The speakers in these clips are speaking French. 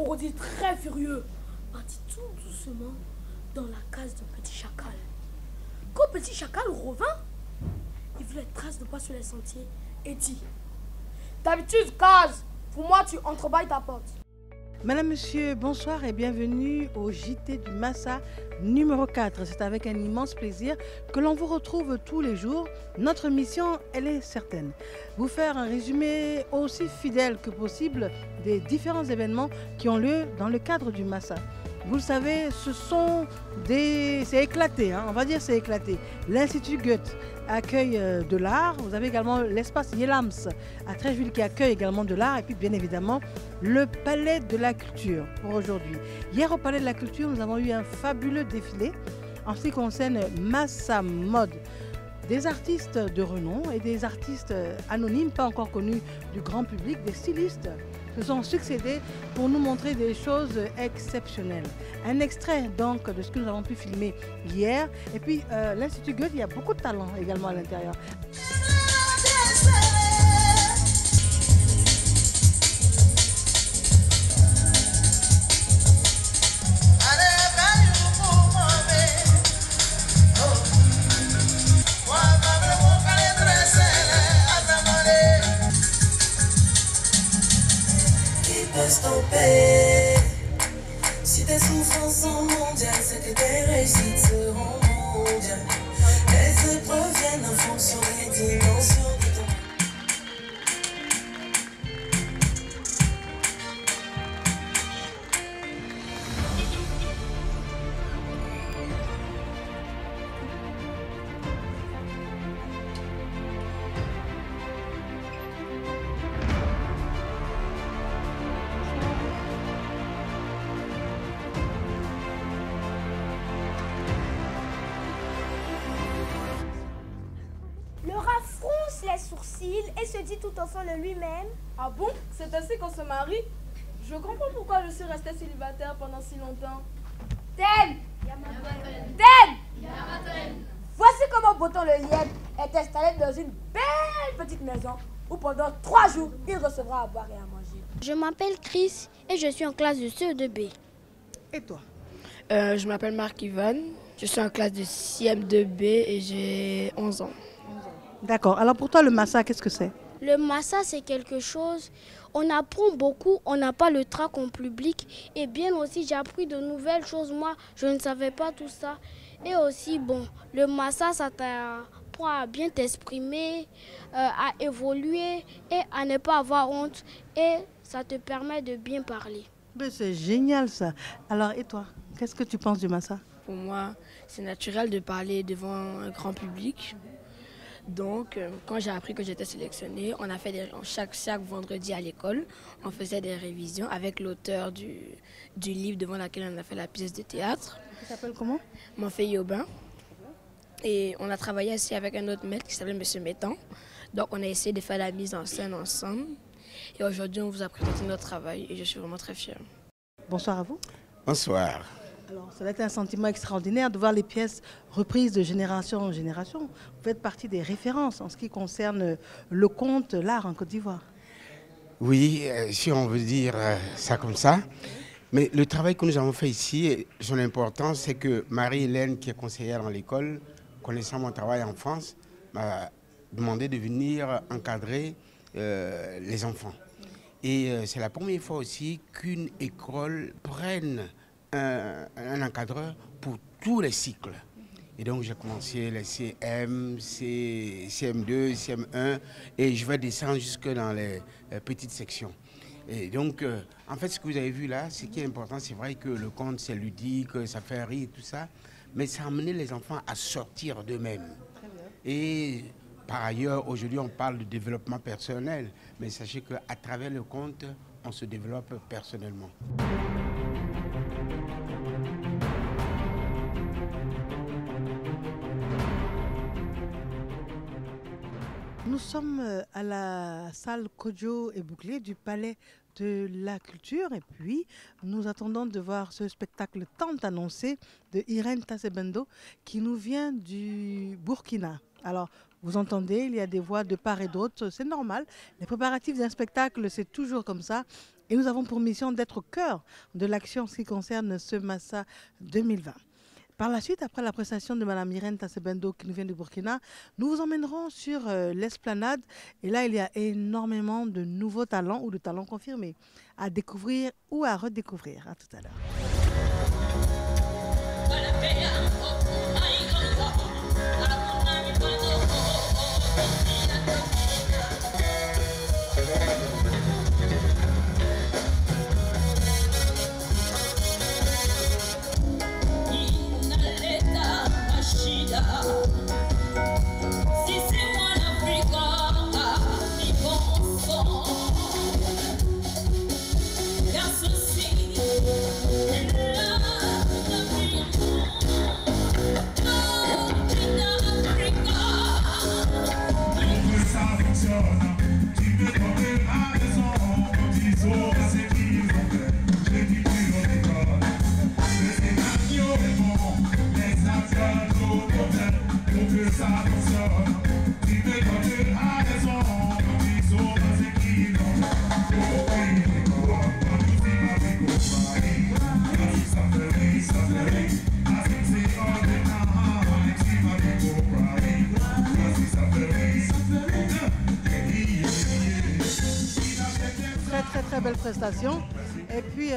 crocodile très furieux partit tout doucement dans la case d'un petit chacal. Quand le petit chacal revint, il vit les traces de pas sur les sentiers et dit: d'habitude, case, pour moi, tu entrebâilles ta porte. Madame, Monsieur, bonsoir et bienvenue au JT du Massa numéro 4. C'est avec un immense plaisir que l'on vous retrouve tous les jours. Notre mission, elle est certaine. Vous faire un résumé aussi fidèle que possible des différents événements qui ont lieu dans le cadre du Massa. Vous le savez, c'est éclaté, on va dire c'est éclaté. L'Institut Goethe accueille de l'art. Vous avez également l'espace Yelams à Trècheville qui accueille également de l'art. Et puis bien évidemment, le Palais de la Culture pour aujourd'hui. Hier au Palais de la Culture, nous avons eu un fabuleux défilé en ce qui concerne Massa Mode. Des artistes de renom et des artistes anonymes, pas encore connus du grand public, des stylistes se sont succédés pour nous montrer des choses exceptionnelles. Un extrait donc de ce que nous avons pu filmer hier. Et puis l'Institut Goethe, il y a beaucoup de talent également à l'intérieur. Stopper. Si tes souffrances sont mondiales, c'est que tes réussites seront mondiales. Les épreuves viennent en fonction des dimensions de ton... Les sourcils et se dit tout au fond de lui-même: ah bon? C'est ainsi qu'on se marie? Je comprends pourquoi je suis restée célibataire pendant si longtemps. Ten! Ten! Voici comment Boton le hyène est installé dans une belle petite maison où pendant 3 jours, il recevra à boire et à manger. Je m'appelle Chris et je suis en classe de CE2B. Et toi? Je m'appelle Marc-Ivan, je suis en classe de 6e2B et j'ai 11 ans. D'accord. Alors pour toi, le Massa, qu'est-ce que c'est? Le Massa, c'est quelque chose, on apprend beaucoup, on n'a pas le trac en public. Et bien aussi, j'ai appris de nouvelles choses. Moi, je ne savais pas tout ça. Et aussi, bon, le Massa, ça t'apprend à bien t'exprimer, à évoluer et à ne pas avoir honte. Et ça te permet de bien parler. Ben, c'est génial ça. Alors et toi, qu'est-ce que tu penses du Massa? Pour moi, c'est naturel de parler devant un grand public. Donc, quand j'ai appris que j'étais sélectionnée, on a fait chaque vendredi à l'école, on faisait des révisions avec l'auteur du livre devant lequel on a fait la pièce de théâtre. Ça s'appelle comment? Monfeuille Aubin. Et on a travaillé aussi avec un autre maître qui s'appelle M. Métan. Donc, on a essayé de faire la mise en scène ensemble. Et aujourd'hui, on vous a présenté notre travail et je suis vraiment très fière. Bonsoir à vous. Bonsoir. Alors, ça va être un sentiment extraordinaire de voir les pièces reprises de génération en génération. Vous faites partie des références en ce qui concerne le conte, l'art en Côte d'Ivoire. Oui, si on veut dire ça comme ça. Mais le travail que nous avons fait ici, son importance, c'est que Marie-Hélène, qui est conseillère dans l'école, connaissant mon travail en France, m'a demandé de venir encadrer les enfants. Et c'est la première fois aussi qu'une école prenne un encadreur pour tous les cycles. Et donc j'ai commencé les CM, CM2, CM1 et je vais descendre jusque dans les petites sections. Et donc en fait ce que vous avez vu là, ce qui est important, c'est vrai que le conte c'est ludique, ça fait rire tout ça, mais ça a amené les enfants à sortir d'eux-mêmes. Et par ailleurs, aujourd'hui on parle de développement personnel, mais sachez qu'à travers le conte, on se développe personnellement. Nous sommes à la salle Kodjo et Bouclé du Palais de la Culture et puis nous attendons de voir ce spectacle tant annoncé de Irène Tassebendo qui nous vient du Burkina. Alors vous entendez, il y a des voix de part et d'autre, c'est normal. Les préparatifs d'un spectacle, c'est toujours comme ça. Et nous avons pour mission d'être au cœur de l'action en ce qui concerne ce Massa 2020. Par la suite, après la prestation de Mme Irène Tassebendo qui nous vient du Burkina, nous vous emmènerons sur l'esplanade. Et là, il y a énormément de nouveaux talents ou de talents confirmés à découvrir ou à redécouvrir. À tout à l'heure. Si c'est moi l'Afrique, il confond. Car ceci est Très belle prestation. Et puis,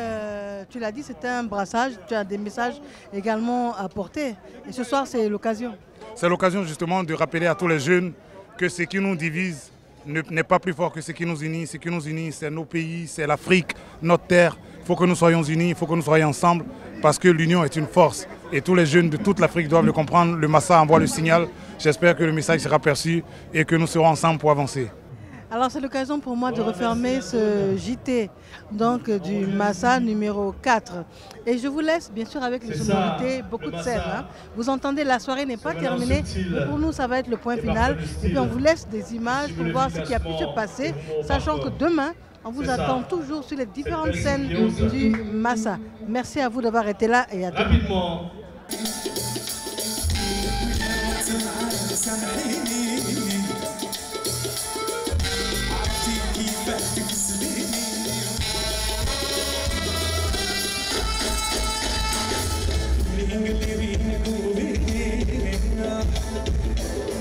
tu l'as dit, c'était un brassage. Tu as des messages également à porter. Et ce soir, c'est l'occasion. C'est l'occasion justement de rappeler à tous les jeunes que ce qui nous divise n'est pas plus fort que ce qui nous unit. Ce qui nous unit, c'est nos pays, c'est l'Afrique, notre terre. Il faut que nous soyons unis, il faut que nous soyons ensemble parce que l'union est une force. Et tous les jeunes de toute l'Afrique doivent le comprendre. Le Massa envoie le signal. J'espère que le message sera perçu et que nous serons ensemble pour avancer. Alors c'est l'occasion pour moi de refermer ce JT donc, du Massa numéro 4. Et je vous laisse bien sûr avec les sonorités, beaucoup de scènes. Hein. Vous entendez, la soirée n'est pas terminée, mais pour nous ça va être le point final. Et puis on vous laisse des images pour voir ce qui a pu se passer, sachant que demain, on vous attend toujours sur les différentes scènes du Massa. Merci à vous d'avoir été là et à demain.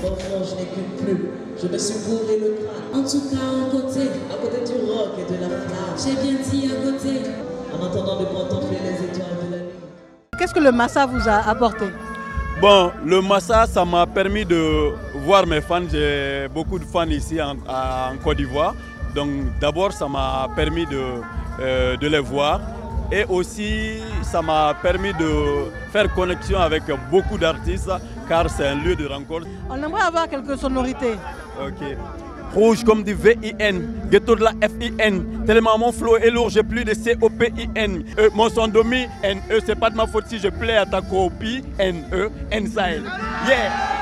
Franchement, je n'ai qu'une plume. Je me suis bourré le crâne. En tout cas, à côté du rock et de la flamme. J'ai bien dit à côté. En attendant de contempler les étoiles de la nuit. Qu'est-ce que le Massa vous a apporté? Bon, le Massa, ça m'a permis de voir mes fans. J'ai beaucoup de fans ici en Côte d'Ivoire. Donc d'abord, ça m'a permis de les voir. Et aussi, ça m'a permis de faire connexion avec beaucoup d'artistes, car c'est un lieu de rencontre. On aimerait avoir quelques sonorités. Ok. Rouge comme du VIN, ghetto de la FIN. Tellement mon flow est lourd, j'ai plus de COPIN. Mon son domi, NE, c'est pas de ma faute si je plais à ta copie, NE, N-Side. Yeah!